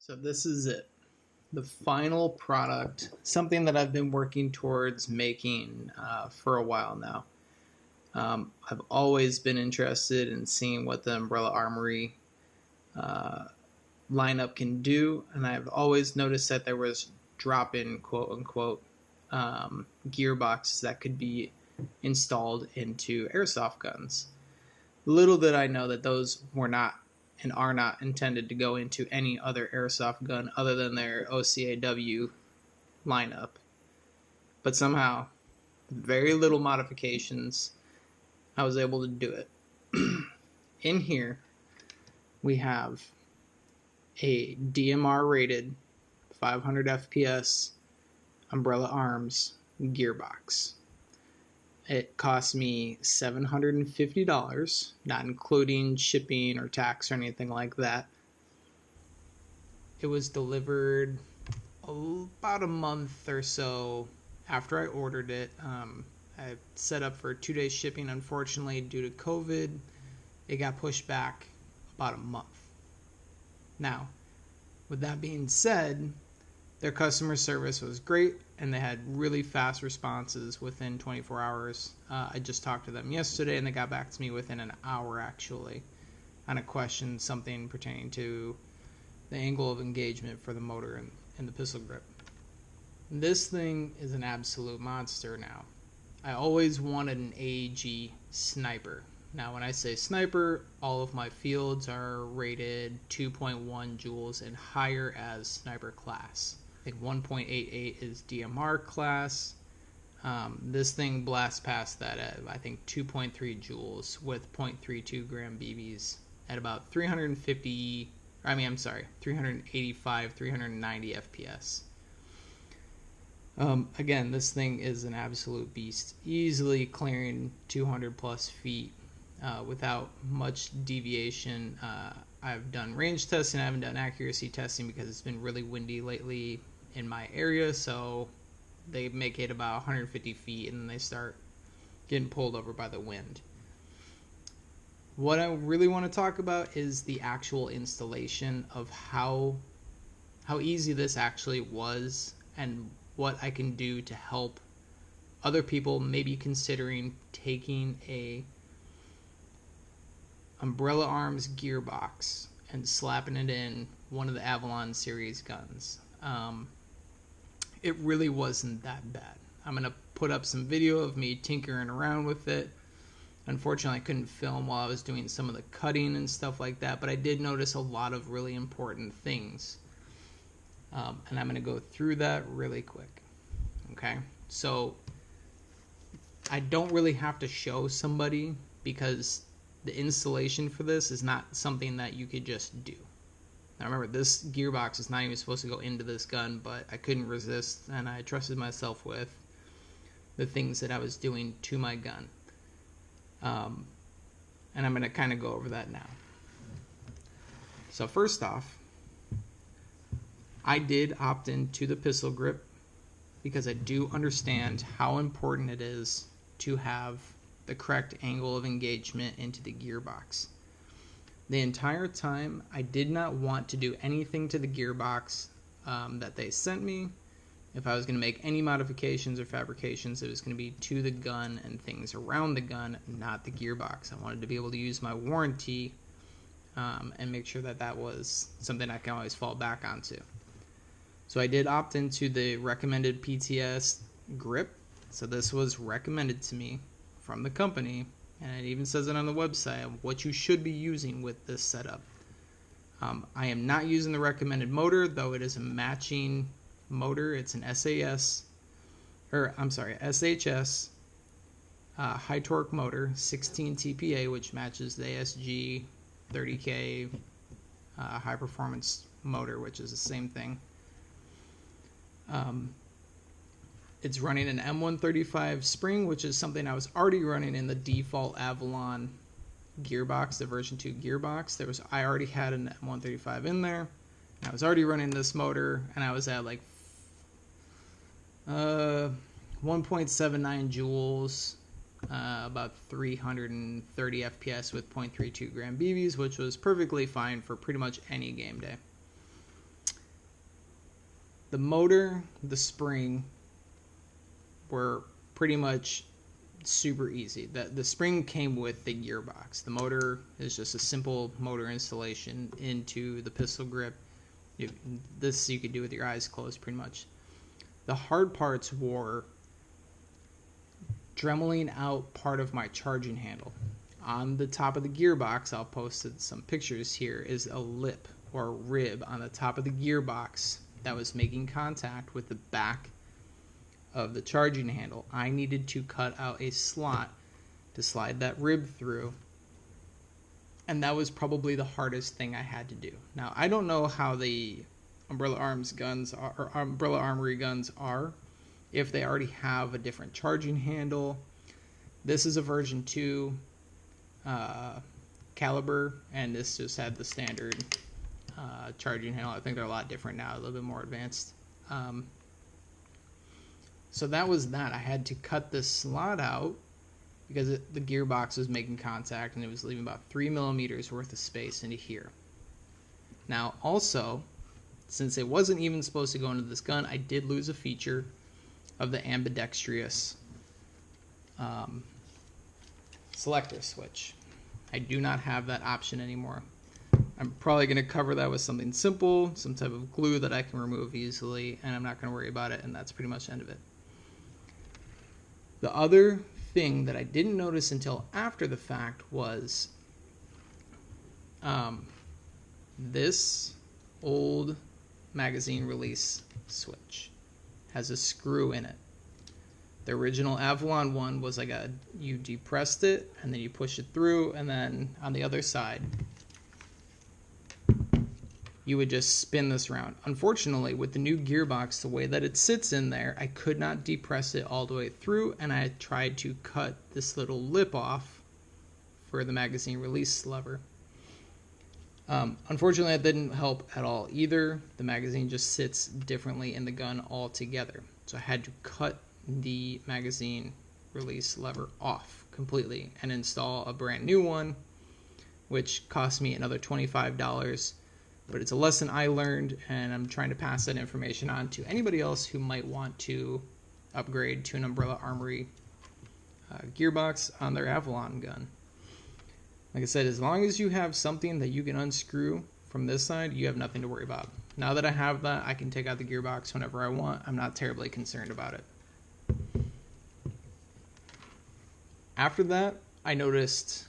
So this is it. The final product, something that I've been working towards making for a while now. I've always been interested in seeing what the Umbrella Armory lineup can do, and I've always noticed that there was drop-in, quote-unquote, gearboxes that could be installed into airsoft guns. Little did I know that those were not and are not intended to go into any other airsoft gun other than their OCAW lineup. But somehow, very little modifications, I was able to do it. In here, we have a DMR rated 500 FPS Umbrella Arms gearbox. It cost me $750, not including shipping or tax or anything like that. It was delivered about a month or so after I ordered it. I set up for 2 days shipping. Unfortunately, due to COVID, it got pushed back about a month. Now, with that being said, their customer service was great, and they had really fast responses within 24 hours. I just talked to them yesterday, and they got back to me within an hour, actually, on a question, something pertaining to the angle of engagement for the motor and the pistol grip. This thing is an absolute monster now. I always wanted an AEG sniper. Now, when I say sniper, all of my fields are rated 2.1 joules and higher as sniper class. I think 1.88 is DMR class. This thing blasts past that at, I think, 2.3 joules with 0.32 gram BBs at about 385, 390 FPS. Again, this thing is an absolute beast, easily clearing 200 plus feet without much deviation. I've done range testing, I haven't done accuracy testing because it's been really windy lately in my area, so they make it about 150 feet and then they start getting pulled over by the wind. What I really want to talk about is the actual installation of how easy this actually was and what I can do to help other people maybe considering taking a Umbrella Arms gearbox and slapping it in one of the Avalon series guns. It really wasn't that bad. I'm going to put up some video of me tinkering around with it. Unfortunately, I couldn't film while I was doing some of the cutting and stuff like that, but I did notice a lot of really important things. And I'm going to go through that really quick. Okay? So, I don't really have to show somebody because the installation for this is not something that you could just do. Now remember, this gearbox is not even supposed to go into this gun, but I couldn't resist, and I trusted myself with the things that I was doing to my gun. And I'm going to kind of go over that now. So first off, I did opt into the pistol grip because I do understand how important it is to have the correct angle of engagement into the gearbox. The entire time, I did not want to do anything to the gearbox that they sent me. If I was going to make any modifications or fabrications, it was going to be to the gun and things around the gun, not the gearbox. I wanted to be able to use my warranty and make sure that that was something I can always fall back onto. So I did opt into the recommended PTS grip. So this was recommended to me from the company, and it even says it on the website of what you should be using with this setup. I am not using the recommended motor, though it is a matching motor. It's an SHS high torque motor, 16 TPA, which matches the ASG 30K high performance motor, which is the same thing. It's running an M135 spring, which is something I was already running in the default Avalon gearbox, the version 2 gearbox. I already had an M135 in there. I was already running this motor, and I was at like 1.79 joules, about 330 FPS with 0.32 gram BBs, which was perfectly fine for pretty much any game day. The motor, the spring were pretty much super easy. The spring came with the gearbox. The motor is just a simple motor installation into the pistol grip. This you could do with your eyes closed pretty much. The hard parts were dremeling out part of my charging handle. On the top of the gearbox, I'll post some pictures here, is a lip or rib on the top of the gearbox that was making contact with the back of the charging handle. I needed to cut out a slot to slide that rib through, and that was probably the hardest thing I had to do. Now, I don't know how the Umbrella Arms guns are, or Umbrella Armory guns are, if they already have a different charging handle. This is a version 2 caliber, and this just had the standard charging handle. I think they're a lot different now, a little bit more advanced. So that was that. I had to cut this slot out because the gearbox was making contact and it was leaving about 3 millimeters worth of space into here. Now also, since it wasn't even supposed to go into this gun, I did lose a feature of the ambidextrous selector switch. I do not have that option anymore. I'm probably going to cover that with something simple, some type of glue that I can remove easily, and I'm not going to worry about it, and that's pretty much the end of it. The other thing that I didn't notice until after the fact was this old magazine release switch has a screw in it. The original Avalon one was like you depressed it and then you push it through, and then on the other side you would just spin this around. Unfortunately, with the new gearbox, the way that it sits in there, I could not depress it all the way through, and I tried to cut this little lip off for the magazine release lever. Unfortunately, that didn't help at all either. The magazine just sits differently in the gun altogether. So I had to cut the magazine release lever off completely and install a brand new one, which cost me another $25. But it's a lesson I learned, and I'm trying to pass that information on to anybody else who might want to upgrade to an Umbrella Armory gearbox on their Avalon gun. Like I said, as long as you have something that you can unscrew from this side, you have nothing to worry about. Now that I have that, I can take out the gearbox whenever I want. I'm not terribly concerned about it. After that, I noticed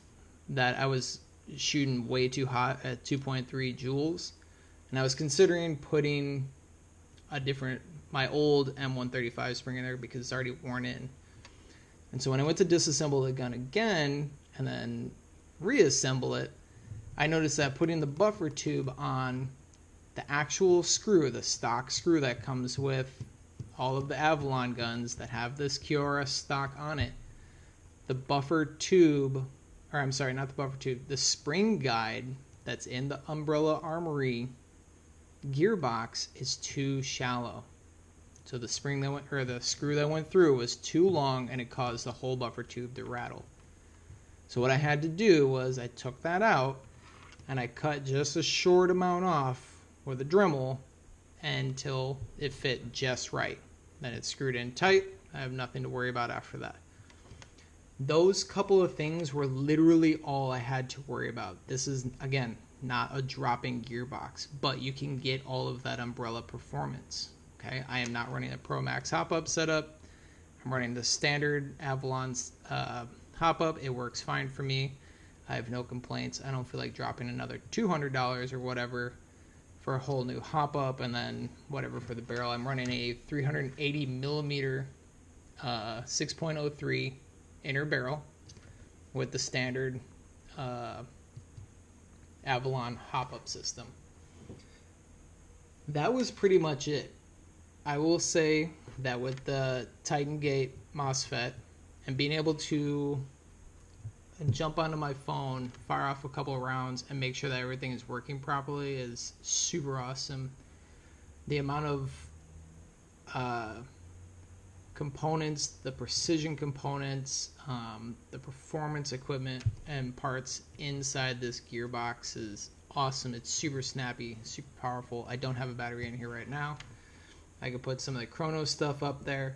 that I was shooting way too hot at 2.3 joules, and I was considering putting my old M135 spring in there because it's already worn in. And so when I went to disassemble the gun again and then reassemble it, I noticed that putting the buffer tube on the actual screw, the stock screw that comes with all of the Avalon guns that have this QRS stock on it, the buffer tube, or I'm sorry, not the buffer tube, the spring guide that's in the Umbrella Armory gearbox is too shallow. So the spring that went, or the screw that went through was too long, and it caused the whole buffer tube to rattle. So what I had to do was I took that out and I cut just a short amount off with a Dremel until it fit just right. Then it's screwed in tight. I have nothing to worry about after that. Those couple of things were literally all I had to worry about. This is, again, not a dropping gearbox, but you can get all of that Umbrella performance. Okay, I am not running a Pro Max hop-up setup. I'm running the standard Avalon's hop-up. It works fine for me. I have no complaints. I don't feel like dropping another $200 or whatever for a whole new hop-up and then whatever for the barrel. I'm running a 380 millimeter 6.03 inner barrel with the standard Avalon hop-up system. That was pretty much it. I will say that with the Titan Gate MOSFET and being able to jump onto my phone, fire off a couple of rounds, and make sure that everything is working properly is super awesome. The amount of components, the precision components, the performance equipment and parts inside this gearbox is awesome. It's super snappy, super powerful. I don't have a battery in here right now, I could put some of the chrono stuff up there.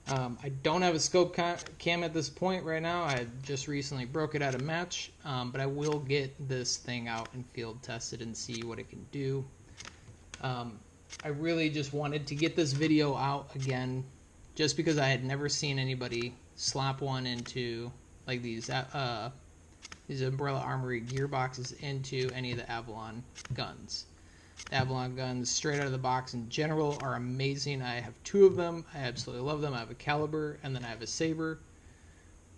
I don't have a scope cam at this point right now. I just recently broke it at a match, but I will get this thing out and field tested and see what it can do. I really just wanted to get this video out again, just because I had never seen anybody slap one into like these Umbrella Armory gearboxes into any of the Avalon guns. The Avalon guns straight out of the box in general are amazing. I have 2 of them. I absolutely love them. I have a Caliber and then I have a Saber.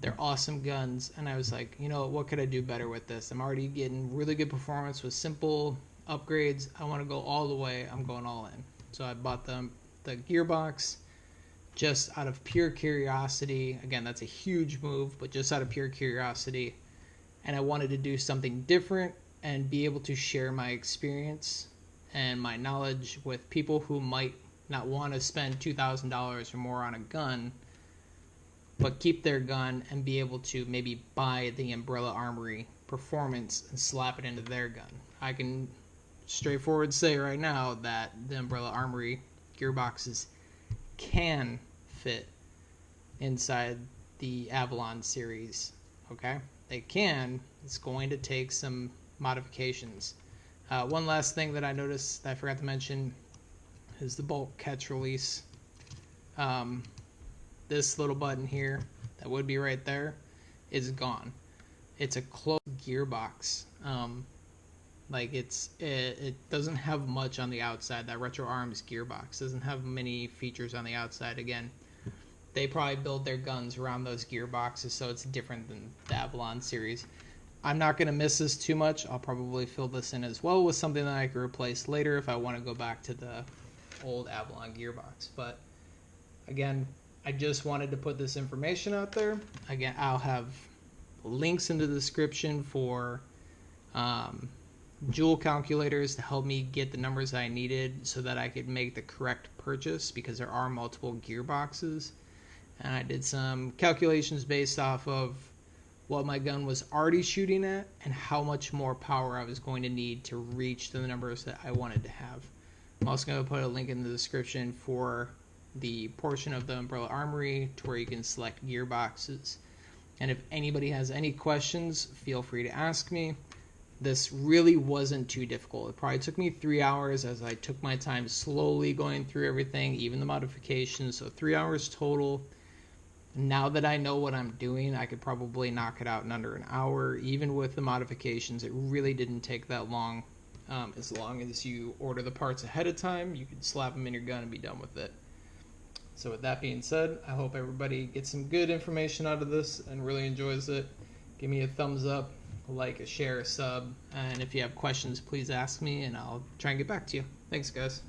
They're awesome guns, and I was like, you know, what could I do better with this? I'm already getting really good performance with simple upgrades. I want to go all the way. I'm going all in. So I bought the gearbox just out of pure curiosity. Again, that's a huge move, but just out of pure curiosity. And I wanted to do something different and be able to share my experience and my knowledge with people who might not want to spend $2,000 or more on a gun, but keep their gun and be able to maybe buy the Umbrella Armory performance and slap it into their gun. I can straightforward say right now that the Umbrella Armory gearboxes can fit inside the Avalon series. Okay? They can. It's going to take some modifications. One last thing that I noticed that I forgot to mention is the bolt catch release. This little button here that would be right there is gone. It's a closed gearbox. Like it doesn't have much on the outside. That Retro Arms gearbox doesn't have many features on the outside. Again, they probably build their guns around those gearboxes, so it's different than the Avalon series. I'm not going to miss this too much. I'll probably fill this in as well with something that I can replace later if I want to go back to the old Avalon gearbox. But again, I just wanted to put this information out there. Again, I'll have links in the description for Joule calculators to help me get the numbers I needed so that I could make the correct purchase, because there are multiple gearboxes. And I did some calculations based off of what my gun was already shooting at and how much more power I was going to need to reach the numbers that I wanted to have. I'm also going to put a link in the description for the portion of the Umbrella Armory to where you can select gearboxes. And if anybody has any questions, feel free to ask me. This really wasn't too difficult. It probably took me 3 hours as I took my time slowly going through everything, even the modifications. So 3 hours total. Now that I know what I'm doing, I could probably knock it out in under an hour. Even with the modifications, it really didn't take that long. As long as you order the parts ahead of time, you can slap them in your gun and be done with it. So with that being said, I hope everybody gets some good information out of this and really enjoys it. Give me a thumbs up, a like, a share, a sub, and if you have questions, please ask me and I'll try and get back to you. Thanks, guys.